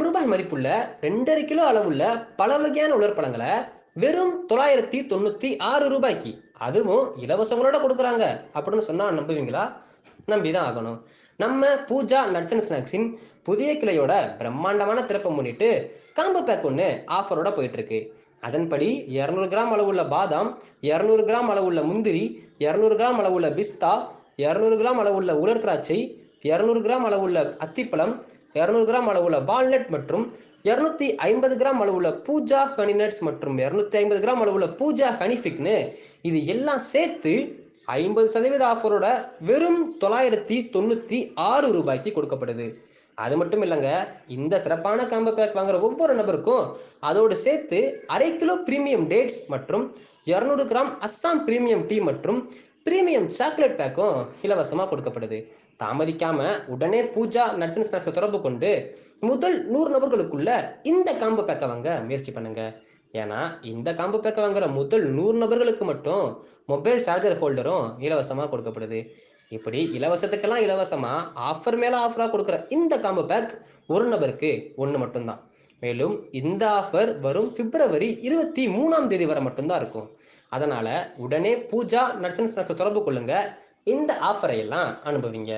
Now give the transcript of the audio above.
ரூபாய் மதிப்புள்ள 2.5 கிலோ அளவுள்ள பல வகையான உலர்பழங்களை வெறும் 996 ரூபாய்க்கு, அதுவும் இலவசங்களோட கொடுக்குறாங்க அப்படின்னு சொன்னா நம்புவீங்களா? நம்பிதான் ஆகணும். நம்ம பூஜா நட்ஸ் அண்ட் ஸ்நாக்ஸின் புதிய கிளையோட பிரம்மாண்டமான திறப்பை முன்னிட்டு காம்போ பேக் ஒன்று ஆஃபரோட போயிட்டு இருக்கு. அதன்படி 200 கிராம் அளவுள்ள பாதாம், 200 கிராம் அளவுள்ள முந்திரி, 200 கிராம் அளவுள்ள பிஸ்தா, 200 கிராம் அளவுள்ள உலர் திராட்சை, 200 கிராம் அளவுள்ள அத்திப்பழம், 200 கிராம் அளவுள்ள வால்நட் மற்றும் 250 கிராம் அளவுள்ள பூஜா ஹனி நட்ஸ் மற்றும் 250 கிராம் அளவுள்ள பூஜா ஹனிஃபிக்னு இது எல்லாம் சேர்த்து 50% ஆஃபரோட வெறும் 996 ரூபாய்க்கு கொடுக்கப்படுது. அது மட்டும் இல்லைங்க, இந்த சிறப்பான காம்போ பேக் வாங்குற ஒவ்வொரு நபருக்கும் அதோடு சேர்த்து 1/2 கிலோ பிரீமியம் டேட்ஸ் மற்றும் 200 கிராம் அஸ்ஸாம் பிரீமியம் டீ மற்றும் பிரீமியம் சாக்லேட் பேக்கும் இலவசமாக கொடுக்கப்படுது. தாமதிக்காம உடனே பூஜா நட்ஸ் அண்ட் ஸ்நாக்ஸை தொடர்பு கொண்டு முதல் 100 நபர்களுக்குள்ள இந்த காம்போ பேக்கை வாங்க முயற்சி பண்ணுங்க. ஏன்னா இந்த காம்போ பேக்கை வாங்குற முதல் 100 நபர்களுக்கு மட்டும் மொபைல் சார்ஜர் ஹோல்டரும் இலவசமாக கொடுக்கப்படுது. இப்படி இலவசத்துக்கெல்லாம் இலவசமா ஆஃபர் மேல ஆஃபரா கொடுக்குற இந்த காம்போ பேக் ஒரு நபருக்கு ஒன்று மட்டும்தான். மேலும் இந்த ஆஃபர் வரும் பிப்ரவரி 23ஆம் தேதி வரை மட்டும்தான் இருக்கும். அதனால உடனே பூஜா நட்ஸ் அண்ட் ஸ்நாக்ஸை தொடர்பு கொள்ளுங்க, இந்த ஆஃபரை எல்லாம் அனுபவிங்க.